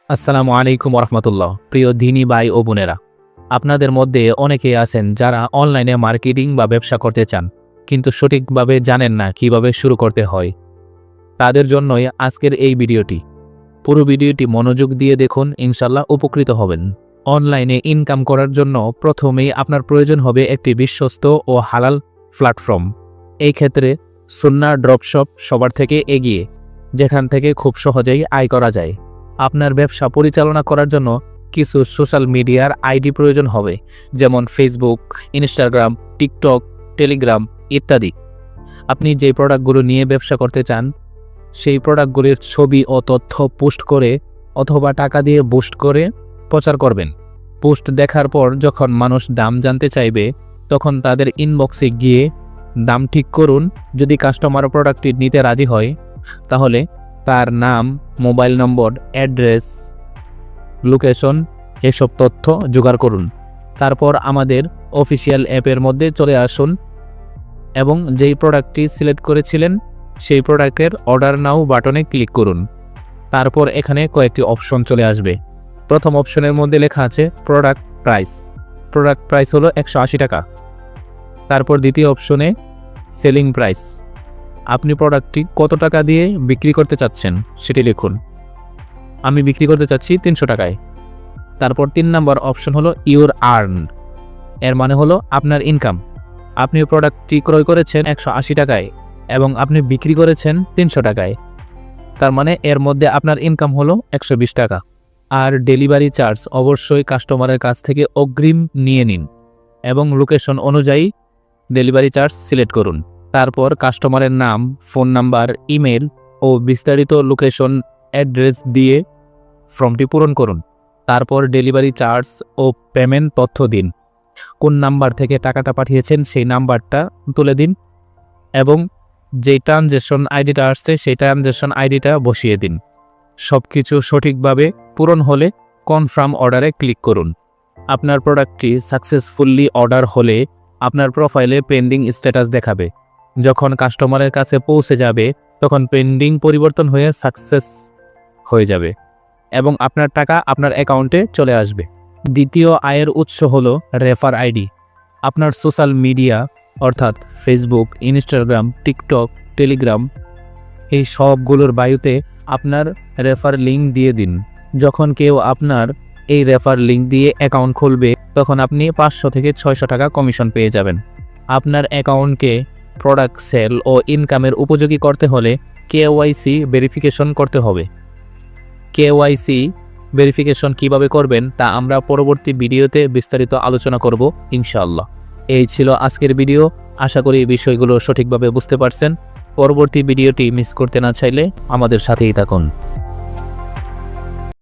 আসসালামু আলাইকুম রহমতুল্লাহ। প্রিয় দিনী ভাই ও বোনেরা, আপনাদের মধ্যে অনেকেই আছেন যারা অনলাইনে মার্কেটিং বা ব্যবসা করতে চান, কিন্তু সঠিকভাবে জানেন না কিভাবে শুরু করতে হয়। তাদের জন্যই আজকের এই ভিডিওটি। পুরো ভিডিওটি মনোযোগ দিয়ে দেখুন, ইনশাল্লাহ উপকৃত হবেন। অনলাইনে ইনকাম করার জন্য প্রথমেই আপনার প্রয়োজন হবে একটি বিশ্বস্ত ও হালাল প্ল্যাটফর্ম। এই ক্ষেত্রে সুন্নাহ ড্রপশপ সবার থেকে এগিয়ে, যেখান থেকে খুব সহজেই আয় করা যায়। আপনার ব্যবসা পরিচালনা করার জন্য কিছু সোশ্যাল মিডিয়ার আইডি প্রয়োজন হবে, যেমন ফেসবুক, ইনস্টাগ্রাম, টিকটক, টেলিগ্রাম ইত্যাদি। আপনি যে প্রোডাক্টগুলো নিয়ে ব্যবসা করতে চান সেই প্রোডাক্টগুলির ছবি ও তথ্য পোস্ট করে অথবা টাকা দিয়ে বুস্ট করে প্রচার করবেন। পোস্ট দেখার পর যখন মানুষ দাম জানতে চাইবে তখন তাদের ইনবক্সে গিয়ে দাম ঠিক করুন। যদি কাস্টমার প্রোডাক্টটি নিতে রাজি হয় তাহলে তার নাম, মোবাইল নম্বর, অ্যাড্রেস, লোকেশন এসব তথ্য জোগাড় করুন। তারপর আমাদের অফিসিয়াল অ্যাপের মধ্যে চলে আসুন এবং যেই প্রোডাক্টটি সিলেক্ট করেছিলেন সেই প্রোডাক্টের অর্ডার নাও বাটনে ক্লিক করুন। তারপর এখানে কয়েকটি অপশন চলে আসবে। প্রথম অপশনের মধ্যে লেখা আছে প্রোডাক্ট প্রাইস। প্রোডাক্ট প্রাইস হলো 180 টাকা। তারপর দ্বিতীয় অপশনে সেলিং প্রাইস। আপনি প্রোডাক্টটি কত টাকা দিয়ে বিক্রি করতে চাচ্ছেন সেটি লিখুন। আমি বিক্রি করতে চাচ্ছি 300 টাকায়। তারপর 3 নম্বর অপশন হলো ইউর আর্ন। এর মানে হলো আপনার ইনকাম। আপনি প্রোডাক্টটি ক্রয় করেছেন 180 টাকায় এবং আপনি বিক্রি করেছেন 300 টাকায়, তার মানে এর মধ্যে আপনার ইনকাম হলো 120 টাকা। আর ডেলিভারি চার্জ অবশ্যই কাস্টমারের কাছ থেকে অগ্রিম নিয়ে নিন এবং লোকেশন অনুযায়ী ডেলিভারি চার্জ সিলেক্ট করুন। তারপর কাস্টমারের নাম, ফোন নাম্বার, ইমেল ও বিস্তারিত লোকেশন অ্যাড্রেস দিয়ে ফর্মটি পূরণ করুন। তারপর ডেলিভারি চার্জ ও পেমেন্ট তথ্য দিন। কোন নাম্বার থেকে টাকাটা পাঠিয়েছেন সেই নাম্বারটা তুলে দিন এবং যেই ট্রানজ্যাকশন আইডিটা আসছে সেই ট্রানজ্যাকশন আইডিটা বসিয়ে দিন। সব কিছু সঠিকভাবে পূরণ হলে কনফার্ম অর্ডারে ক্লিক করুন। আপনার প্রোডাক্টটি সাকসেসফুলি অর্ডার হলে আপনার প্রোফাইলে পেন্ডিং স্ট্যাটাস দেখাবে। যখন কাস্টমারের কাছে পৌঁছে যাবে তখন পেন্ডিং পরিবর্তন হয়ে সাকসেস হয়ে যাবে এবং আপনার টাকা আপনার অ্যাকাউন্টে চলে আসবে। দ্বিতীয় আয়ের উৎস হলো রেফার আইডি। আপনার সোশ্যাল মিডিয়া অর্থাৎ ফেসবুক, ইনস্টাগ্রাম, টিকটক, টেলিগ্রাম এই সবগুলোর বায়ুতে আপনার রেফার লিঙ্ক দিয়ে দিন। যখন কেউ আপনার এই রেফার লিঙ্ক দিয়ে অ্যাকাউন্ট খুলবে তখন আপনি 500 থেকে 600 টাকা কমিশন পেয়ে যাবেন। আপনার অ্যাকাউন্টকে প্রোডাক্ট সেল ও ইনকামের উপযোগী করতে হলে কেওয়াইসি ভেরিফিকেশন করতে হবে। কেওয়াইসি ভেরিফিকেশন কিভাবে করবেন তা আমরা পরবর্তী ভিডিওতে বিস্তারিত আলোচনা করব ইনশাআল্লাহ। এই ছিল আজকের ভিডিও। আশা করি এই বিষয়গুলো সঠিকভাবে বুঝতে পারছেন। পরবর্তী ভিডিওটি মিস করতে না চাইলে আমাদের সাথেই থাকুন।